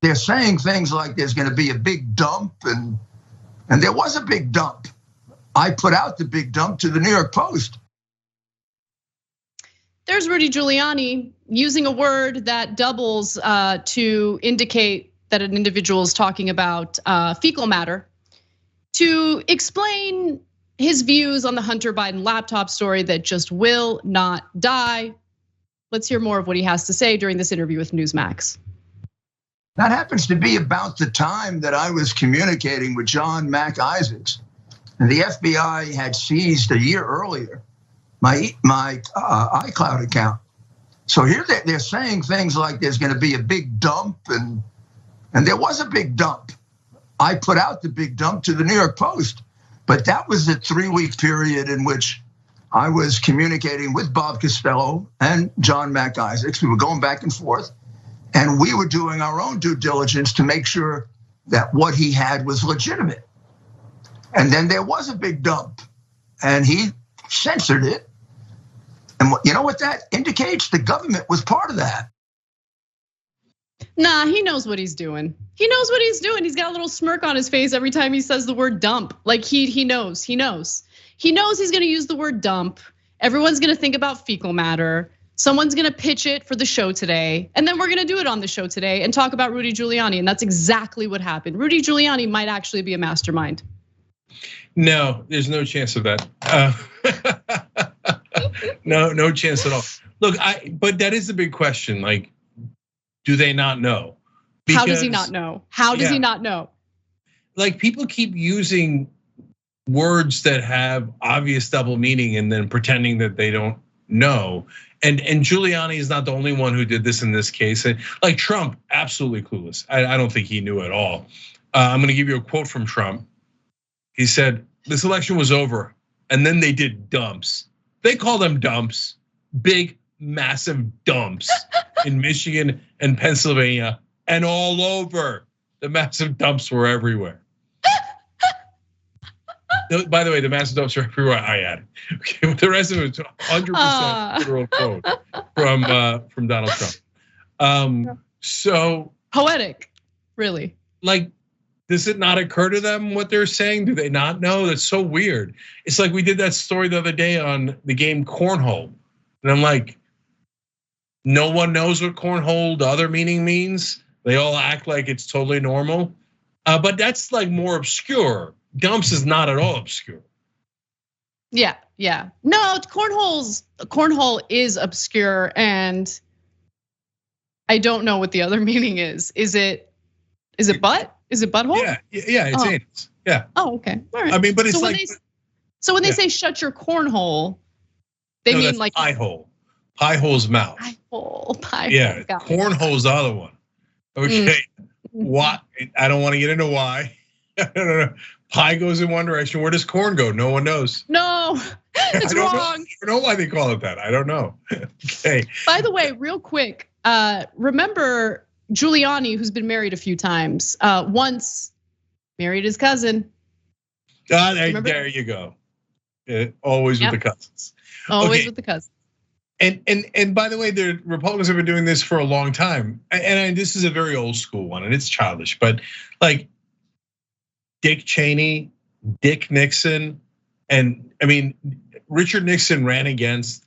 They're saying things like there's going to be a big dump, and there was a big dump. I put out the big dump to the New York Post. There's Rudy Giuliani using a word that doubles to indicate that an individual is talking about fecal matter to explain his views on the Hunter Biden laptop story that just will not die. Let's hear more of what he has to say during this interview with Newsmax. That happens to be about the time that I was communicating with John Mac Isaacs, and the FBI had seized a year earlier my iCloud account. So here they're saying things like there's going to be a big dump, and there was a big dump. I put out the big dump to the New York Post, but that was the 3-week period in which I was communicating with Bob Costello and John Mac Isaacs. We were going back and forth, and we were doing our own due diligence to make sure that what he had was legitimate. And then there was a big dump, and he censored it. And you know what that indicates? The government was part of that. Nah, he knows what he's doing. He knows what he's doing. He's got a little smirk on his face every time he says the word dump. Like he knows. He knows he's gonna use the word dump. Everyone's gonna think about fecal matter. Someone's gonna pitch it for the show today. And then we're gonna do it on the show today and talk about Rudy Giuliani. And that's exactly what happened. Rudy Giuliani might actually be a mastermind. No, there's no chance of that. No chance at all. Look, but that is the big question. Like, do they not know? How does he not know? How does he not know? Like, people keep using words that have obvious double meaning and then pretending that they don't know. And Giuliani is not the only one who did this in this case. Like Trump, absolutely clueless. I don't think he knew at all. I'm gonna give you a quote from Trump. He said, this election was over, and then they did dumps. They call them dumps, big, massive dumps in Michigan and Pennsylvania and all over. The massive dumps were everywhere. By the way, the massive dumps are everywhere. I added. Okay, but the rest of it was 100% literal quote from Donald Trump. So poetic, really. Like, does it not occur to them what they're saying? Do they not know? That's so weird. It's like we did that story the other day on the game cornhole, and I'm like, no one knows what cornhole, the other meaning means. They all act like it's totally normal, but that's like more obscure. Dumps is not at all obscure. Yeah. No, cornhole is obscure, and I don't know what the other meaning is. Is it butt? Is it butthole? Yeah, it's anus. Yeah. Oh, okay. All right. I mean, but it's so when they say shut your cornhole, they mean like pie hole. Pie hole's mouth. Pie hole. Yeah, cornhole's the other one. Okay. Why? I don't want to get into why. I don't know. Pie goes in one direction. Where does corn go? No one knows. No, it's wrong. I don't know why they call it that. I don't know. Okay. By the way, real quick, remember Giuliani, who's been married a few times, once married his cousin. There you go. Always with the cousins. Always with the cousins. And by the way, the Republicans have been doing this for a long time. And this is a very old school one, and it's childish, but like Dick Cheney, Dick Nixon, and I mean, Richard Nixon ran against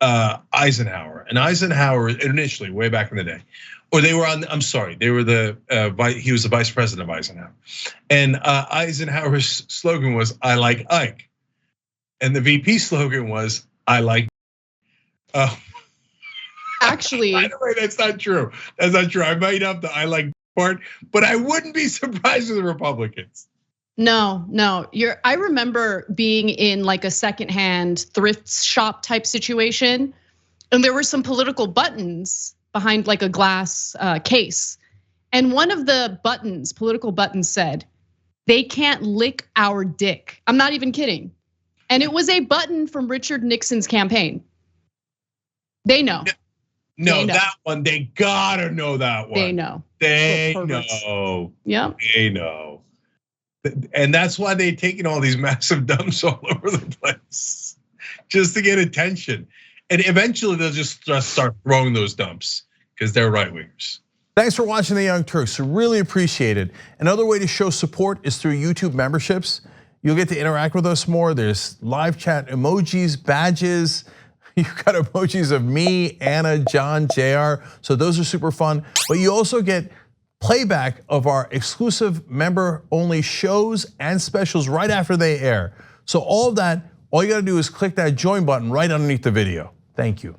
Eisenhower, and Eisenhower initially, way back in the day, or they were on. I'm sorry, they were he was the vice president of Eisenhower, and Eisenhower's slogan was "I like Ike," and the VP slogan was "I like." Actually, by the way, that's not true. That's not true. I made up the "I like" part, but I wouldn't be surprised with the Republicans. No. I remember being in like a secondhand thrift shop type situation, and there were some political buttons behind like a glass case. And one of the political buttons said, "They can't lick our dick." I'm not even kidding. And it was a button from Richard Nixon's campaign. They know. No, that one, they gotta know that one. They know. They know. Yeah. They know. And that's why they've taken all these massive dumps all over the place, just to get attention. And eventually they'll just start throwing those dumps because they're right wingers. Thanks for watching the Young Turks. Really appreciate it. Another way to show support is through YouTube memberships. You'll get to interact with us more. There's live chat emojis, badges. You've got emojis of me, Anna, John, JR. So those are super fun. But you also get playback of our exclusive member-only shows and specials right after they air. So all of that, all you gotta do is click that join button right underneath the video. Thank you.